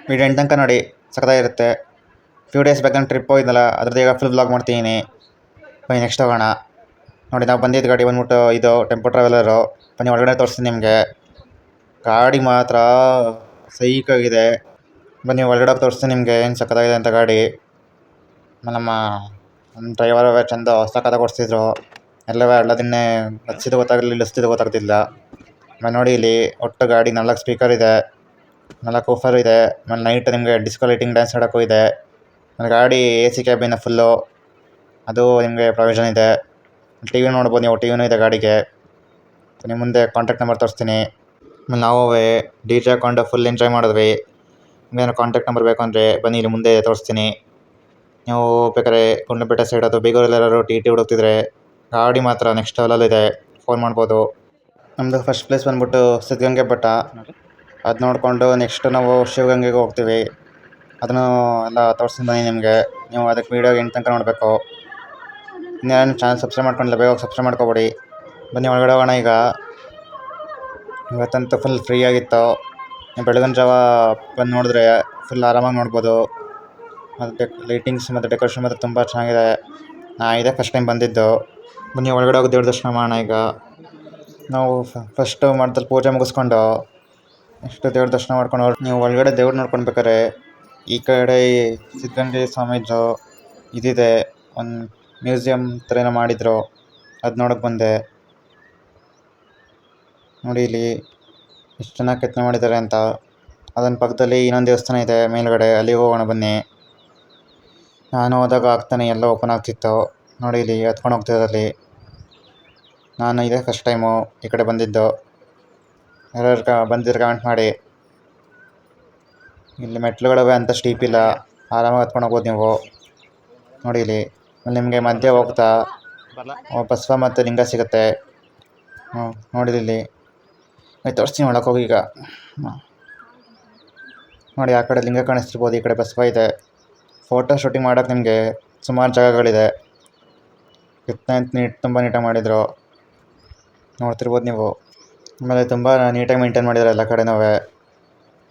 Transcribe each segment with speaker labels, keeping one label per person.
Speaker 1: Video end ತನಕ ನೋಡಿ, ಸಖತ್ತಾಗಿರುತ್ತೆ. Few days ಬೇಕಂದ್ರೆ ಟ್ರಿಪ್ ಹೋಗಿದ್ನಲ್ಲ, ಅದ್ರದ್ದು ಈಗ ಫುಲ್ ಬ್ಲಾಗ್ ಮಾಡ್ತೀನಿ. ಬನ್ನಿ ನೆಕ್ಸ್ಟ್ ಹೋಗೋಣ. ನೋಡಿ, ನಾವು ಬಂದಿದ್ದು ಗಾಡಿ ಬಂದ್ಬಿಟ್ಟು ಇದು ಟೆಂಪೋ ಟ್ರಾವೆಲರು. ಬನ್ನಿ ಒಳಗಡೆ ತೋರಿಸ್ತೀನಿ ನಿಮಗೆ. ಗಾಡಿ ಮಾತ್ರ ಸೈಕಾಗಿದೆ. ಬನ್ನಿ ಒಳಗಡೆ ಹೋಗಿ ತೋರಿಸ್ತೀನಿ ನಿಮಗೆ ಏನು ಸಖತ್ತಾಗಿದೆ ಅಂತ ಗಾಡಿ. ನಮ್ಮ ಡ್ರೈವರ್ ಚಂದ ಸಖತ್ತಾಗಿ ಓಡಿಸ್ತಿದ್ರು. ಎಲ್ಲವೇ ಎಲ್ಲದನ್ನೇ ಹಚ್ಚಿದ್ದು ಗೊತ್ತಾಗಲಿಲ್ಲ, ಇಳಿಸ್ತಿದ್ದು ಗೊತ್ತಾಗ್ತಿಲ್ಲ. ಆಮೇಲೆ ನೋಡಿ, ಇಲ್ಲಿ ಒಟ್ಟು ಗಾಡಿ 4 ಸ್ಪೀಕರ್ ಇದೆ, 4 ಊಫರ್ ಇದೆ. ಆಮೇಲೆ ನೈಟ್ ನಿಮಗೆ ಡಿಸ್ಕೋ ಲೈಟಿಂಗ್ ಡ್ಯಾನ್ಸ್ ಆಡೋಕ್ಕೂ ಇದೆ. ಆಮೇಲೆ ಗಾಡಿ AC ಕ್ಯಾಬಿನ್ ಫುಲ್ಲು, ಅದು ನಿಮಗೆ ಪ್ರಾವಿಷನ್ ಇದೆ. TV ನೋಡ್ಬೋದು ನೀವು, TVನೂ ಇದೆ ಗಾಡಿಗೆ. ನಿಮ್ಮ ಮುಂದೆ ಕಾಂಟ್ಯಾಕ್ಟ್ ನಂಬರ್ ತೋರಿಸ್ತೀನಿ. ಆಮೇಲೆ ನಾವು DJ ಹಾಕೊಂಡು ಫುಲ್ ಎಂಜಾಯ್ ಮಾಡಿದ್ವಿ. ನಿಮಗೇನು ಕಾಂಟ್ಯಾಕ್ಟ್ ನಂಬರ್ ಬೇಕು ಅಂದರೆ ಬನ್ನಿ, ಇಲ್ಲಿ ಮುಂದೆ ತೋರಿಸ್ತೀನಿ. ನೀವು ಬೇಕಾದ್ರೆ ಗುಂಡ್ಲುಪೇಟೆ ಸೈಡ್ ಅದು ಬೇಗೂರಲ್ಲೆಲ್ಲರೂ TT ಹುಡುಕ್ತಿದ್ರೆ ಗಾಡಿ ಮಾತ್ರ ನೆಕ್ಸ್ಟ್ ಲೆವೆಲಲ್ಲಿದೆ, ಫೋನ್ ಮಾಡ್ಬೋದು. ನಮ್ಮದು ಫಸ್ಟ್ ಪ್ಲೇಸ್ ಬಂದ್ಬಿಟ್ಟು ಸಿದ್ಧಗಂಗೆ ಬೆಟ್ಟ. ಅದು ನೋಡಿಕೊಂಡು ನೆಕ್ಸ್ಟ್ ನಾವು ಶಿವಗಂಗೆಗೆ ಹೋಗ್ತೀವಿ. ಅದನ್ನು ಎಲ್ಲ ತೋರಿಸ್ತೀನಿ ಬನ್ನಿ ನಿಮಗೆ. ನೀವು ಅದಕ್ಕೆ ವೀಡಿಯೋಗೆ ಎಂಡ್ ತನಕ ನೋಡಬೇಕು. ಇನ್ನೇನು ಚಾನಲ್ ಸಬ್ಸ್ಕ್ರೈಬ್ ಮಾಡ್ಕೊಂಡಿಲ್ಲ, ಬೇಗ ಸಬ್ಸ್ಕ್ರೈಬ್ ಮಾಡ್ಕೊಬೇಡಿ. ಬನ್ನಿ ಒಳಗಡೆ ಹೋಗೋಣ ಈಗ. ಇವತ್ತಂತೂ ಫುಲ್ ಫ್ರೀ ಆಗಿತ್ತು. ಬೆಳಗಿನ ಜಾವ ಬಂದು ನೋಡಿದ್ರೆ ಫುಲ್ ಆರಾಮಾಗಿ ನೋಡ್ಬೋದು. ಮತ್ತು ಲೈಟಿಂಗ್ಸ್ ಮತ್ತು ಡೆಕೋರೇಷನ್ ಮಾತ್ರ ತುಂಬ ಚೆನ್ನಾಗಿದೆ. ಇದೇ ಫಸ್ಟ್ ಟೈಮ್ ಬಂದಿದ್ದು. ಬನ್ನಿ ಒಳಗಡೆ ಹೋಗಿ ದೇವ್ರ ದರ್ಶನ ಮಾಡೋಣ ಈಗ. ನಾವು ಫಸ್ಟು ಮಠದಲ್ಲಿ ಪೂಜೆ ಮುಗಿಸ್ಕೊಂಡು ನೆಕ್ಸ್ಟ್ ದೇವ್ರ ದರ್ಶನ ಮಾಡ್ಕೊಂಡು ನೀವು ಒಳಗಡೆ ದೇವ್ರು ನೋಡ್ಕೊಳ್ಬೇಕಾರೆ ಈ ಕಡೆ ಸಿದ್ಧಗಂಗೆ ಸ್ವಾಮೀಜು ಇದಿದೆ, ಒಂದು ಮ್ಯೂಸಿಯಮ್ ಥರ ಏನೋ ಮಾಡಿದರು, ಅದು ನೋಡೋಕ್ಕೆ ಬಂದೆ. ನೋಡಿ ಇಲ್ಲಿ ಎಷ್ಟು ಚೆನ್ನಾಗಿ ಕೆತ್ತನೆ ಮಾಡಿದ್ದಾರೆ ಅಂತ. ಅದನ್ನ ಪಕ್ಕದಲ್ಲಿ ಇನ್ನೊಂದು ದೇವಸ್ಥಾನ ಇದೆ ಮೇಲ್ಗಡೆ, ಅಲ್ಲಿಗೆ ಹೋಗೋಣ ಬನ್ನಿ. ನಾನು ಹೋದಾಗ ಆಗ್ತಾನೆ ಎಲ್ಲ ಓಪನ್ ಆಗ್ತಿತ್ತು. ನೋಡಿ ಇಲ್ಲಿ ಹತ್ಕೊಂಡು ಹೋಗ್ತಿದ್ದಲ್ಲಿ. ನಾನು ಇದೇ ಫಸ್ಟ್ ಟೈಮು ಈ ಕಡೆ ಬಂದಿದ್ದು. ಯಾರ್ಯಾರು ಬಂದಿದ್ರೆ ಕಮೆಂಟ್ ಮಾಡಿ. ಇಲ್ಲಿ ಮೆಟ್ಲುಗಳವೆ ಅಂತ ಸ್ಟೀಪ್ ಇಲ್ಲ, ಆರಾಮಾಗಿ ಹತ್ಕೊಂಡು ಹೋಗ್ಬೋದು ನೀವು. ನೋಡಿ ಇಲ್ಲಿ ನಿಮಗೆ ಮಧ್ಯೆ ಹೋಗ್ತಾ ಬಸವ ಮತ್ತು ಲಿಂಗ ಸಿಗುತ್ತೆ. ನೋಡಿಲ್ಲಿ ತೋರಿಸ್ತೀನಿ ಒಳಗೆ ಹೋಗಿ ಈಗ. ನೋಡಿ ಆ ಕಡೆ ಲಿಂಗ ಕಾಣಿಸ್ತಿರ್ಬೋದು, ಈ ಕಡೆ ಬಸವ ಇದೆ. ಫೋಟೋ ಶೂಟಿಂಗ್ ಮಾಡೋಕ್ಕೆ ನಿಮಗೆ ಸುಮಾರು ಜಾಗಗಳಿದೆ. ತುಂಬ ನೀಟಾಗಿ ಮಾಡಿದರು, ನೋಡ್ತಿರ್ಬೋದು ನೀವು. ಆಮೇಲೆ ತುಂಬ ನೀಟಾಗಿ ಮೇಂಟೈನ್ ಮಾಡಿದ್ದಾರೆ ಎಲ್ಲ ಕಡೆನೂ.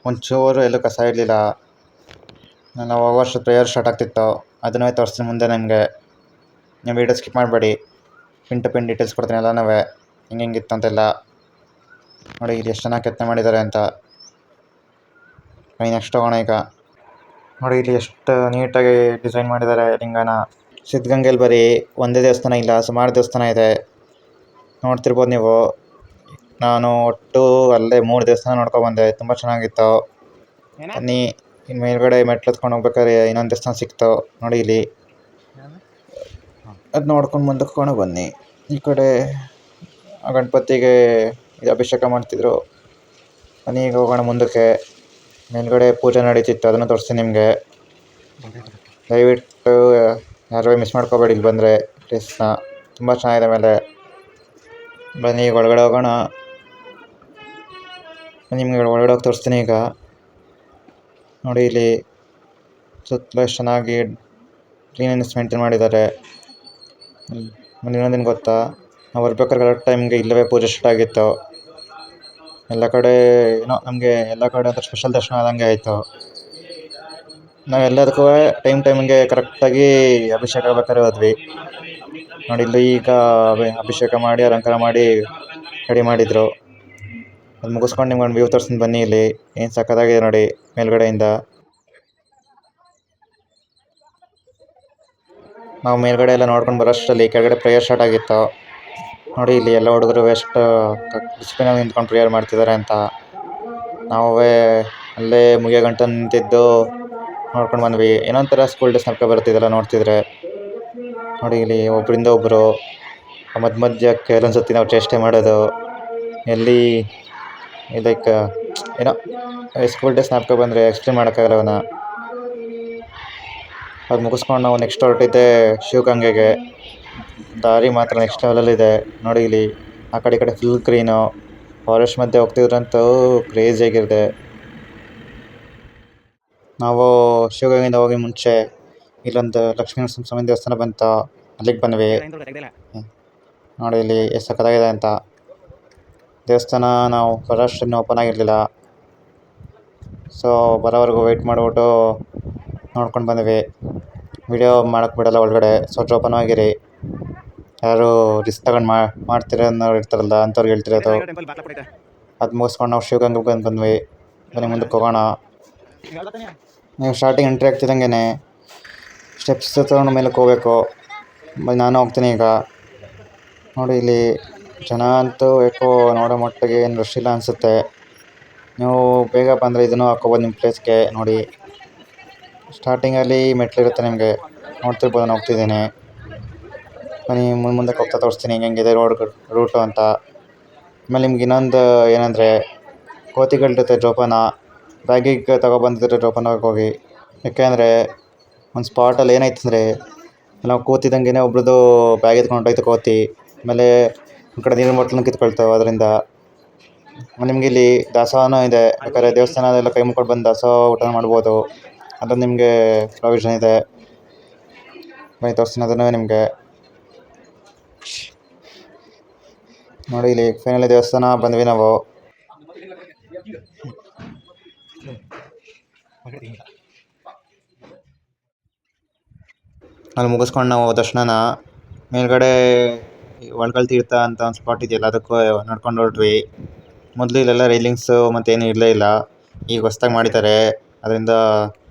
Speaker 1: ಒಂಚೂರು ಎಲ್ಲೂ ಕಸ ಇರಲಿಲ್ಲ. ನಾವು ಹೋಗೋಷ್ಟು ಪ್ರೇಯರ್ ಸ್ಟಾರ್ಟ್ ಆಗ್ತಿತ್ತು, ಅದನ್ನೇ ತೋರಿಸ್ತೀನಿ ಮುಂದೆ ನಿಮಗೆ. ನೀವು ವೀಡಿಯೋ ಸ್ಕಿಪ್ ಮಾಡಬೇಡಿ, ಪಿನ್ ಟು ಪಿನ್ ಡೀಟೇಲ್ಸ್ ಕೊಡ್ತೀನಿ ಎಲ್ಲನೂ ಹಿಂಗಿತ್ತು ಅಂತೆಲ್ಲ. ನೋಡಿ ಇಲ್ಲಿ ಎಷ್ಟು ಚೆನ್ನಾಗಿ ಕೆತ್ತನೆ ಮಾಡಿದ್ದಾರೆ ಅಂತ. ನೆಕ್ಸ್ಟ್ ಹೋಗೋಣ ಈಗ. ನೋಡಿ ಇಲ್ಲಿ ಎಷ್ಟು ನೀಟಾಗಿ ಡಿಸೈನ್ ಮಾಡಿದ್ದಾರೆ ಲಿಂಗನ. ಸಿದ್ಧಗಂಗೆಯಲ್ಲಿ ಬರೀ ಒಂದೇ ದೇವಸ್ಥಾನ ಇಲ್ಲ, ಸುಮಾರು ದೇವಸ್ಥಾನ ಇದೆ, ನೋಡ್ತಿರ್ಬೋದು ನೀವು. ನಾನು ಒಟ್ಟು ಅಲ್ಲೇ 3 ದೇವಸ್ಥಾನ ನೋಡ್ಕೊಬಂದೆ, ತುಂಬ ಚೆನ್ನಾಗಿತ್ತು. ಬನ್ನಿ ಇನ್ನು ಮೇಲ್ಗಡೆ ಮೆಟ್ಲು ಹತ್ಕೊಂಡು ಹೋಗ್ಬೇಕಾದ್ರೆ ಇನ್ನೊಂದು ದೇವಸ್ಥಾನ ಸಿಕ್ತು ನೋಡಿ ಇಲ್ಲಿ, ಅದು ನೋಡ್ಕೊಂಡು ಮುಂದಕ್ಕೆ ಹೋಗೋಣ ಬನ್ನಿ. ಈ ಕಡೆ ಗಣಪತಿಗೆ ಇದು ಅಭಿಷೇಕ ಮಾಡ್ತಿದ್ರು. ಬನ್ನಿ ಈಗ ಹೋಗೋಣ ಮುಂದಕ್ಕೆ. ಮೇಲ್ಗಡೆ ಪೂಜೆ ನಡೀತಿತ್ತು, ಅದನ್ನು ತೋರಿಸ್ತೀನಿ ನಿಮಗೆ. ದಯವಿಟ್ಟು ಯಾರು ಮಿಸ್ ಮಾಡ್ಕೋಬೇಡಿ ಇಲ್ಲಿ ಬಂದರೆ ಪ್ಲೇಸ್ನ, ತುಂಬ ಚೆನ್ನಾಗಿದೆ. ಮೇಲೆ ಬನ್ನಿ ಈಗ ಒಳಗಡೆ ಹೋಗೋಣ. ನಿಮಗೆ ಒಳಗಡೆ ಹೋಗಿ ತೋರಿಸ್ತೀನಿ ಈಗ. ನೋಡಿ ಇಲ್ಲಿ ಸುತ್ತಲೂ ಎಷ್ಟು ಚೆನ್ನಾಗಿ ಕ್ಲೀನೆಸ್ ಮೇಂಟೈನ್ ಮಾಡಿದ್ದಾರೆ. ಇನ್ನೊಂದೇನು ಗೊತ್ತಾ, ನಾವು ಬರ್ಬೇಕಾದ್ರೆ ಕರೆಕ್ಟ್ ಟೈಮ್ಗೆ ಇಲ್ಲವೇ ಪೂಜೆ ಸ್ಟಾರ್ಟ್ ಆಗಿತ್ತು. ಎಲ್ಲ ಕಡೆ ಏನೋ ನಮಗೆ ಎಲ್ಲ ಕಡೆ ಅಂತ ಸ್ಪೆಷಲ್ ದರ್ಶನ ಆದಂಗೆ ಆಯಿತು. ನಾವೆಲ್ಲದಕ್ಕೂ ಟೈಮಿಗೆ ಕರೆಕ್ಟಾಗಿ ಅಭಿಷೇಕ ಆಗ್ಬೇಕಾದ್ರೆ ಹೋದ್ವಿ. ನೋಡಿ ಇಲ್ಲಿ ಈಗ ಅಭಿಷೇಕ ಮಾಡಿ ಅಲಂಕಾರ ಮಾಡಿ ರೆಡಿ ಮಾಡಿದರು. ಅದು ಮುಗಿಸ್ಕೊಂಡು ನಿಮ್ಗೆ ಒಂದು ವ್ಯೂ ತೋರಿಸ್ತೀನಿ ಬನ್ನಿ. ಇಲ್ಲಿ ಏನು ಸಖತ್ತಾಗಿದೆ ನೋಡಿ ಮೇಲ್ಗಡೆಯಿಂದ. ನಾವು ಮೇಲ್ಗಡೆ ಎಲ್ಲ ನೋಡ್ಕೊಂಡು ಬರೋಷ್ಟರಲ್ಲಿ ಕೆಳಗಡೆ ಪ್ರೇಯರ್ ಸ್ಟಾರ್ಟ್ ಆಗಿತ್ತು. ನೋಡಿ ಇಲ್ಲಿ ಎಲ್ಲ ಹುಡುಗರು ಎಷ್ಟು ಡಿಸಿಪ್ಲಿನಾಗಿ ನಿಂತ್ಕೊಂಡು ಪ್ರೇಯರ್ ಮಾಡ್ತಿದ್ದಾರೆ ಅಂತ. ನಾವು ಅಲ್ಲೇ ಮುಗಿಯೋ ಗಂಟೆ ನಿಂತಿದ್ದು ನೋಡ್ಕೊಂಡು ಬಂದ್ವಿ. ಏನೋ ಒಂಥರ ಸ್ಕೂಲ್ ಡೇಸ್ ನೆನಪು ಬರ್ತಿದ್ದಲ್ಲ ನೋಡ್ತಿದ್ರೆ. ನೋಡಿ ಇಲ್ಲಿ ಒಬ್ಬರಿಂದ ಒಬ್ಬರು ಮಧ್ಯಕ್ಕೆ ಎಲ್ಲೊಂದು ಸತಿ ನಾವು ಚೇಷ್ಟೆ ಮಾಡೋದು, ಎಲ್ಲಿ ಲೈಕ್ ಏನೋ ಸ್ಕೂಲ್ ಡೇಸ್ ನೆನಪು ಬಂದರೆ ಎಕ್ಸ್ಪ್ಲೇನ್ ಮಾಡೋಕ್ಕಾಗಲ್ಲ ಅವನ್ನ. ಅದು ಮುಗಿಸ್ಕೊಂಡು ನಾವು ನೆಕ್ಸ್ಟ್ ಹೊರಟಿದ್ದೆ ಶಿವಗಂಗೆಗೆ. ದಾರಿ ಮಾತ್ರ ನೆಕ್ಸ್ಟ್ ಲೆವೆಲಲ್ಲಿದೆ. ನೋಡಿ ಇಲ್ಲಿ ಆ ಕಡೆ ಈ ಕಡೆ ಫುಲ್ ಗ್ರೀನು, ಫಾರೆಸ್ಟ್ ಮಧ್ಯೆ ಹೋಗ್ತಿದ್ರಂತೂ ಕ್ರೇಜಿಯಾಗಿರುತ್ತೆ. ನಾವು ಶಿವಗಂಗೆಯಿಂದ ಹೋಗಿ ಮುಂಚೆ ಇಲ್ಲೊಂದು ಲಕ್ಷ್ಮೀ ನರಸಿಂಹ ದೇವಸ್ಥಾನ ಬಂತು, ಅಲ್ಲಿಗೆ ಬಂದ್ವಿ. ನೋಡಿ ಇಲ್ಲಿ ಎಷ್ಟು ಸಖತ್ತಾಗಿದೆ ಅಂತ. ದೇವಸ್ಥಾನ ನಾವು ಬರೋಷ್ಟನ್ನು ಓಪನ್ ಆಗಿರಲಿಲ್ಲ. ಸೊ ಬರೋವರೆಗೂ ವೆಯ್ಟ್ ಮಾಡಿಬಿಟ್ಟು ನೋಡ್ಕೊಂಡು ಬಂದ್ವಿ. ವಿಡಿಯೋ ಮಾಡೋಕ್ಕೆ ಬಿಡಲ್ಲ ಒಳಗಡೆ, ಸೊ ಜೋಪಾನವಾಗಿರಿ. ಯಾರು ರಿಸ್ಕ್ ತಗೊಂಡು ಮಾಡ್ತೀರ ಅನ್ನೋರು ಇರ್ತಾರಲ್ಲ ಅಂಥವ್ರಿಗೆ ಹೇಳ್ತಿರೋದು. ಅದು ಮುಗಿಸ್ಕೊಂಡು ನಾವು ಶಿವಗಂಗೆ ಬಂದ್ವಿ. ಬನ್ನಿ ಮುಂದಕ್ಕೆ ಹೋಗೋಣ. ನೀವು ಸ್ಟಾರ್ಟಿಂಗ್ ಎಂಟ್ರಿ ಆಗ್ತಿದ್ದಂಗೆ ಸ್ಟೆಪ್ಸ್ ತೊಗೊಂಡು ಮೇಲಕ್ಕೆ ಹೋಗಬೇಕು. ನಾನು ಹೋಗ್ತೀನಿ ಈಗ. ನೋಡಿ ಇಲ್ಲಿ ಜನ ಅಂತೂ ಯಾಕೋ ನೋಡೋ ಮಟ್ಟಿಗೆ ಏನು ರಶ್ ಇಲ್ಲ ಅನಿಸುತ್ತೆ. ನೀವು ಬೇಗ ಬಂದರೆ ಇದನ್ನು ಹಾಕ್ಕೋಬೋದು ನಿಮ್ಮ ಪ್ಲೇಸ್ಗೆ. ನೋಡಿ ಸ್ಟಾರ್ಟಿಂಗಲ್ಲಿ ಮೆಟ್ಲಿರುತ್ತೆ ನಿಮಗೆ, ನೋಡ್ತಿರ್ಬೋದು. ನಾನು ಹೋಗ್ತಿದ್ದೀನಿ. ಬನ್ನಿ ಮುಂದಕ್ಕೆ ಹೋಗ್ತಾ ತೋರಿಸ್ತೀನಿ ಹೆಂಗಿದೆ ರೂಟು ಅಂತ. ಆಮೇಲೆ ನಿಮ್ಗೆ ಇನ್ನೊಂದು ಏನಂದರೆ, ಕೋತಿಗಳಿರುತ್ತೆ ಜೋಪಾನ. ಬ್ಯಾಗಿಗೆ ತಗೊಬಂದಿದ್ರೆ ಜೋಪಾನವಾಗಿ ಹೋಗಿ. ಯಾಕೆಂದರೆ ಒಂದು ಸ್ಪಾಟಲ್ಲಿ ಏನಾಯ್ತು ಅಂದರೆ, ನಾವು ಕೂತಿದ್ದಂಗೆ ಒಬ್ರದ್ದು ಬ್ಯಾಗ್ ಎತ್ಕೊಂಡೋಯ್ತು ಕೋತಿ. ಆಮೇಲೆ ಒಂದು ಕಡೆ ನೀರಿನ ಬಾಟ್ಲನ್ನು ಕಿತ್ಕೊಳ್ತಾವೆ ಅದರಿಂದ. ನಿಮಗೆ ಇಲ್ಲಿ ದಾಸೋಹನೂ ಇದೆ. ಬೇಕಾದ್ರೆ ದೇವಸ್ಥಾನದೆಲ್ಲ ಕೈ ಮುಕ್ಕೊಂಡು ಬಂದು ದಾಸೋಹ ಊಟ ಮಾಡ್ಬೋದು. ಅದು ನಿಮಗೆ ಪ್ರಾವಿಷನ್ ಇದೆ. ಬನ್ನಿ ತೋರಿಸ್ತೀನಿ ಅದನ್ನು ನಿಮಗೆ. ನೋಡಿ ಇಲ್ಲಿ ಫೈನಲಿ ದೇವಸ್ಥಾನ ಬಂದ್ವಿ ನಾವು. ಅಲ್ಲಿ ಮುಗಿಸ್ಕೊಂಡು ನಾವು ದರ್ಶನನ ಮೇಲ್ಗಡೆ ಒಳಗಲ್ ತೀರ್ಥ ಅಂತ ಒಂದು ಸ್ಪಾಟ್ ಇದೆಯಲ್ಲ, ಅದಕ್ಕೂ ನಡ್ಕೊಂಡು ಹೊರಟ್ವಿ. ಮೊದಲು ಇಲ್ಲೆಲ್ಲ ರೈಲಿಂಗ್ಸು ಮತ್ತೇನು ಇರಲೇ ಇಲ್ಲ. ಈಗ ಹೊಸ್ದಾಗಿ ಮಾಡಿದ್ದಾರೆ, ಅದರಿಂದ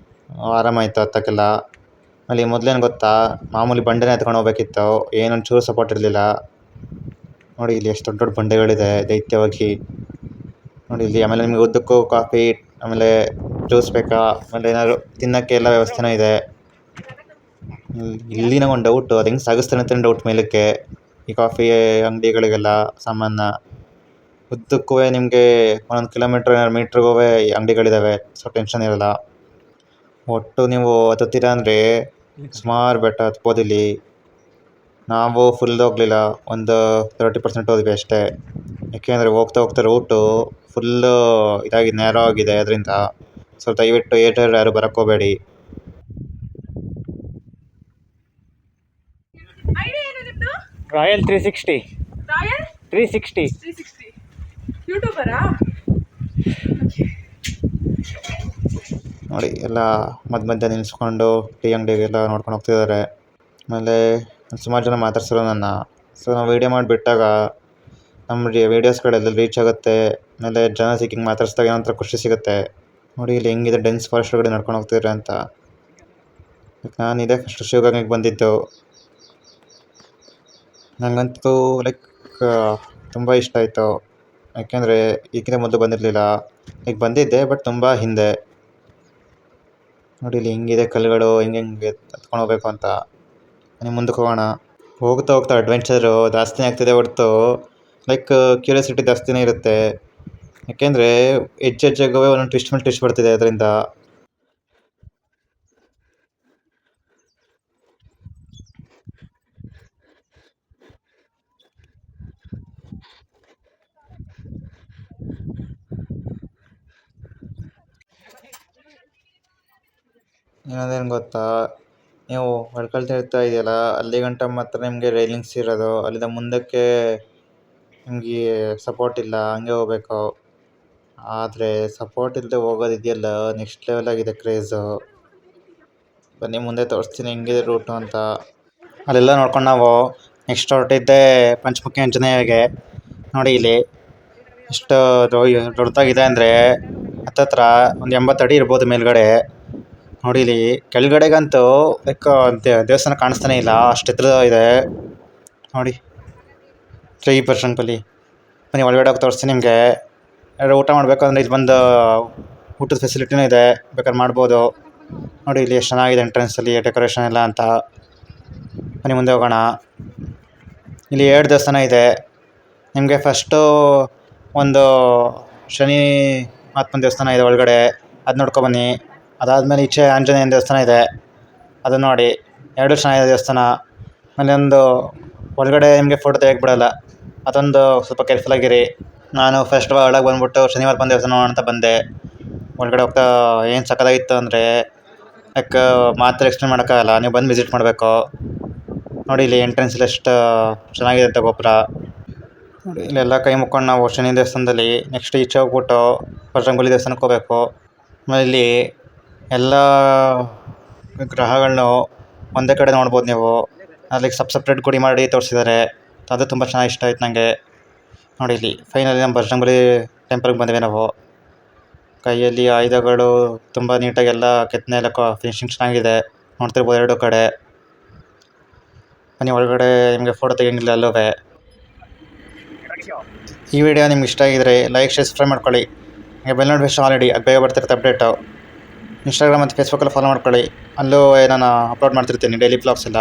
Speaker 1: ಆರಾಮಾಯಿತು ಹತ್ತಕ್ಕೆಲ್ಲ. ಅಲ್ಲಿ ಮೊದಲೇನು ಗೊತ್ತಾ, ಮಾಮೂಲಿ ಬಂಡೆನೇ ಎತ್ಕೊಂಡು ಹೋಗ್ಬೇಕಿತ್ತು, ಏನೊಂದು ಚೂರು ಸಪೋರ್ಟ್ ಇರಲಿಲ್ಲ. ನೋಡಿ ಇಲ್ಲಿ ಎಷ್ಟು ದೊಡ್ಡ ದೊಡ್ಡ ಬಂಡೆಗಳಿದೆ ದೈತ್ಯವಾಗಿ. ನೋಡಿ ಇಲ್ಲಿ. ಆಮೇಲೆ ನಿಮಗೆ ಉದ್ದಕ್ಕೂ ಕಾಫಿ, ಆಮೇಲೆ ಜ್ಯೂಸ್ ಬೇಕಾ, ಆಮೇಲೆ ಏನಾದ್ರು ತಿನ್ನೋಕ್ಕೆ ಎಲ್ಲ ವ್ಯವಸ್ಥೆನೂ ಇದೆ. ಇಲ್ಲಿ ನಂಗೆ ಒಂದು ಡೌಟು, ಅದು ಹೆಂಗೆ ಸಾಗಿಸ್ತಾನೆ ಅಂತ ಡೌಟ್ ಮೇಲಕ್ಕೆ ಈ ಕಾಫಿ ಅಂಗಡಿಗಳಿಗೆಲ್ಲ ಸಾಮಾನ. ಉದ್ದಕ್ಕೂ ನಿಮಗೆ 1 ಕಿಲೋಮೀಟ್ರ್ ಮೀಟ್ರಿಗೂ ಅಂಗಡಿಗಳಿದ್ದಾವೆ, ಸೊ ಟೆನ್ಷನ್ ಇರೋಲ್ಲ. ಒಟ್ಟು ನೀವು ಹತ್ತುತ್ತೀರ ಅಂದರೆ ಸುಮಾರು ಬೆಟ್ಟ ಹತ್ಬೋದು ಇಲ್ಲಿ. ನಾವು ಫುಲ್ ಹೋಗಲಿಲ್ಲ, ಒಂದು 30% ಹೋದ್ವಿ ಅಷ್ಟೇ. ಯಾಕೆಂದರೆ ಹೋಗ್ತಾ ಹೋಗ್ತಾ ರೂಟು ಫುಲ್ಲು ಇದಾಗಿ ನ್ಯಾರೋ ಆಗಿದೆ, ಅದರಿಂದ ಸ್ವಲ್ಪ ದಯವಿಟ್ಟು ಏಟರ್ ಯಾರು ಬರೋಕ್ಕೆ ಹೋಗಬೇಡಿ. ರಾಯಲ್ 360 ಯೂಟ್ಯೂಬರಾ? ನೋಡಿ ಎಲ್ಲ ಮಧ್ಯೆ ನಿಲ್ಲಿಸ್ಕೊಂಡು ಟೀ ಅಂಗಡಿಗೆಲ್ಲ ನೋಡ್ಕೊಂಡು ಹೋಗ್ತಿದ್ದಾರೆ. ಆಮೇಲೆ ಸುಮಾರು ಜನ ಮಾತಾಡ್ಸಿರೋ ನನ್ನ. ಸೊ ನಾವು ವೀಡಿಯೋ ಮಾಡಿಬಿಟ್ಟಾಗ ನಮ್ಮ ವೀಡಿಯೋಸ್ಗಳೆಲ್ಲ ರೀಚ್ ಆಗುತ್ತೆ. ಆಮೇಲೆ ಜನ ಸಿಕ್ಕಿಂಗ್ ಮಾತಾಡ್ಸಿದಾಗ ಏನೋ ಖುಷಿ ಸಿಗುತ್ತೆ. ನೋಡಿ ಇಲ್ಲಿ ಹೆಂಗಿದೆ ಡೆನ್ಸ್ ಫಾರೆಸ್ಟ್ ಒಳಗಡೆ ನಡ್ಕೊಂಡು ಹೋಗ್ತಿದ್ರೆ ಅಂತ. ನಾನಿದೆ ಫಸ್ಟ್ ಶಿವಗಂಗೆಗೆ ಬಂದಿದ್ದು. ನನಗಂತೂ ತುಂಬ ಇಷ್ಟ ಆಯಿತು. ಯಾಕೆಂದರೆ ಈಗಿನ ಮೊದಲು ಬಂದಿರಲಿಲ್ಲ. ಈಗ ಬಂದಿದ್ದೆ, ಬಟ್ ತುಂಬ ಹಿಂದೆ. ನೋಡಿ ಇಲ್ಲಿ ಹೆಂಗಿದೆ ಕಲ್ಲುಗಳು, ಹೆಂಗೆ ಹತ್ಕೊಂಡು ಹೋಗ್ಬೇಕು ಅಂತ. ನೀವು ಮುಂದಕ್ಕೆ ಹೋಗೋಣ. ಹೋಗ್ತಾ ಹೋಗ್ತಾ ಅಡ್ವೆಂಚರು ಜಾಸ್ತಿನೇ ಆಗ್ತಿದೆ ಹೊರತು ಕ್ಯೂರಿಯಾಸಿಟಿ ಜಾಸ್ತಿನೇ ಇರುತ್ತೆ. ಯಾಕೆಂದರೆ ಹೆಜ್ಜೆಗೂ ಒಂದೊಂದು ಟ್ವಿಸ್ಟ್ ಮೇಲೆ ಟ್ವಿಸ್ಟ್ ಬರ್ತಿದೆ ಅದರಿಂದ. ಇನ್ನೊಂದೇನು ಗೊತ್ತಾ, ನೀವು ಹೊಡ್ಕೊಳ್ತಾ ಇದೆಯಲ್ಲ ಅಲ್ಲಿ ಗಂಟ ಮಾತ್ರ ನಿಮಗೆ ರೈಲಿಂಗ್ಸ್ ಇರೋದು. ಅಲ್ಲಿಂದ ಮುಂದಕ್ಕೆ ನಿಮಗೆ ಸಪೋರ್ಟ್ ಇಲ್ಲ, ಹಂಗೆ ಹೋಗ್ಬೇಕು. ಆದರೆ ಸಪೋರ್ಟ್ ಇಲ್ಲದೆ ಹೋಗೋದಿದೆಯಲ್ಲ, ನೆಕ್ಸ್ಟ್ ಲೆವೆಲ್ ಆಗಿದೆ ಕ್ರೇಜು. ಬನ್ನಿ ಮುಂದೆ ತೋರಿಸ್ತೀನಿ ಹೆಂಗಿದೆ ರೂಟು ಅಂತ. ಅಲ್ಲೆಲ್ಲ ನೋಡ್ಕೊಂಡು ನಾವು ನೆಕ್ಸ್ಟ್ ಹೊರಟಿದ್ದೆ ಪಂಚಮುಖಿ ಆಂಜನೇಯಗೆ. ನೋಡಿ ಇಲ್ಲಿ ಎಷ್ಟು ದೊಡ್ಡದಾಗಿದೆ ಅಂದರೆ, ಹತ್ತತ್ರ ಒಂದು 80 ಅಡಿ ಇರ್ಬೋದು ಮೇಲ್ಗಡೆ. ನೋಡಿ ಇಲ್ಲಿ ಕೆಳಗಡೆಗಂತೂ ದೇವಸ್ಥಾನ ಕಾಣಿಸ್ತಾನೆ ಇಲ್ಲ, ಅಷ್ಟು ಎತ್ತರ ಇದೆ. ನೋಡಿ 3% ಬಲ್ಲಿ. ಬನ್ನಿ ಒಳಗಡೆ ಹೋಗಿ ತೋರಿಸ್ತೀನಿ ನಿಮಗೆ. ಯಾರು ಊಟ ಮಾಡಬೇಕು ಅಂದರೆ ಇಲ್ಲಿ ಬಂದು ಊಟದ ಫೆಸಿಲಿಟಿನೂ ಇದೆ, ಬೇಕಾದ್ರೆ ಮಾಡ್ಬೋದು. ನೋಡಿ ಇಲ್ಲಿ ಎಷ್ಟು ಚೆನ್ನಾಗಿದೆ ಎಂಟ್ರೆನ್ಸಲ್ಲಿ ಡೆಕೋರೇಷನ್ ಎಲ್ಲ ಅಂತ. ಬನ್ನಿ ಮುಂದೆ ಹೋಗೋಣ. ಇಲ್ಲಿ 2 ದೇವಸ್ಥಾನ ಇದೆ. ನಿಮಗೆ ಫಸ್ಟು ಒಂದು ಶನಿ ಮಹಾತ್ಮನ ದೇವಸ್ಥಾನ ಇದೆ ಒಳಗಡೆ, ಅದು ನೋಡ್ಕೊಬನ್ನಿ. ಅದಾದಮೇಲೆ ಈಚೆ ಆಂಜನೇಯನ ದೇವಸ್ಥಾನ ಇದೆ, ಅದನ್ನು ನೋಡಿ. 2 ಚೆನ್ನಾಗಿದೆ ದೇವಸ್ಥಾನ. ಆಮೇಲೆ ಒಂದು ಒಳಗಡೆ ನಿಮಗೆ ಫೋಟೋ ತೆಗಿಯಕ್ಕೆ ಬಿಡೋಲ್ಲ, ಅದೊಂದು ಸ್ವಲ್ಪ ಕೇರ್ಫುಲ್ಲಾಗಿರಿ. ನಾನು ಫಸ್ಟ್ ಒಳಗೆ ಬಂದುಬಿಟ್ಟು ಶನಿವಾರ ಬಂದು ದೇವಸ್ಥಾನ ನೋಡೋಣ ಅಂತ ಬಂದೆ. ಒಳಗಡೆ ಹೋಗ್ತಾ ಏನು ಸಕ್ಕತ್ತಾಗಿತ್ತು ಅಂದರೆ ಮಾತ್ರ ಎಕ್ಸ್ಪ್ಲೇನ್ ಮಾಡೋಕ್ಕಾಗಲ್ಲ, ನೀವು ಬಂದು ವಿಸಿಟ್ ಮಾಡಬೇಕು. ನೋಡಿ ಇಲ್ಲಿ ಎಂಟ್ರೆನ್ಸಲ್ಲಿ ಎಷ್ಟು ಚೆನ್ನಾಗಿದೆ ಅಂತ ಗೋಪುರ. ನೋಡಿ ಇಲ್ಲೆಲ್ಲ ಕೈ ಮುಕ್ಕೊಂಡು ನಾವು ಶನಿ ದೇವಸ್ಥಾನದಲ್ಲಿ ನೆಕ್ಸ್ಟ್ ಈಚೆ ಹೋಗ್ಬಿಟ್ಟು ಬಜರಂಗಬಲಿ ದೇವಸ್ಥಾನಕ್ಕೆ ಹೋಗಬೇಕು. ಆಮೇಲೆ ಇಲ್ಲಿ ಎಲ್ಲ ಗ್ರಹಗಳನ್ನು ಒಂದೇ ಕಡೆ ನೋಡ್ಬೋದು ನೀವು. ಅಲ್ಲಿ ಸಪ್ರೇಟ್ ಗುಡಿ ಮಾಡಿ ತೋರಿಸಿದ್ದಾರೆ. ಅದು ತುಂಬ ಚೆನ್ನಾಗಿ ಇಷ್ಟ ಆಯ್ತು ನನಗೆ. ನೋಡಿ ಇಲ್ಲಿ ಫೈನಲಿ ನಮ್ಮ ಬಜರಂಗಬಲಿ ಟೆಂಪಲ್ಗೆ ಬಂದಿವೆ ನಾವು. ಕೈಯಲ್ಲಿ ಆಯುಧಗಳು ತುಂಬ ನೀಟಾಗಿ ಎಲ್ಲ ಕೆತ್ತನೆ ಎಲ್ಲ ಫಿನಿಶಿಂಗ್ ಚೆನ್ನಾಗಿದೆ. ನೋಡ್ತಿರ್ಬೋದು ಎರಡು ಕಡೆ. ಬನ್ನಿ ಒಳಗಡೆ ನಿಮಗೆ ಫೋಟೋ ತೆಗಿಯಂಗಿಲ್ಲ ಅಲ್ಲವೇ. ಈ ವಿಡಿಯೋ ನಿಮ್ಗೆ ಇಷ್ಟ ಆಗಿದ್ರೆ ಲೈಕ್ ಶೇರ್ ಸಬ್ಸ್ಕ್ರೈಬ್ ಮಾಡ್ಕೊಳ್ಳಿ. ಹಾಗೆ ಬೆಲ್ ನೋಟಿಫಿಕೇಶನ್ ಆಲ್ರೆಡಿ ಅದು ಬೇಗ ಬರ್ತಿರುತ್ತೆ ಅಪ್ಡೇಟು. ಇನ್ಸ್ಟಾಗ್ರಾಮ್ ಮತ್ತು ಫೇಸ್ಬುಕ್ಕಲ್ಲಿ ಫಾಲೋ ಮಾಡ್ಕೊಳ್ಳಿ. ಅಲ್ಲೂ ನಾನು ಅಪ್ಲೋಡ್ ಮಾಡ್ತಿರ್ತೀನಿ ಡೈಲಿ ಬ್ಲಾಗ್ಸ್ ಎಲ್ಲ.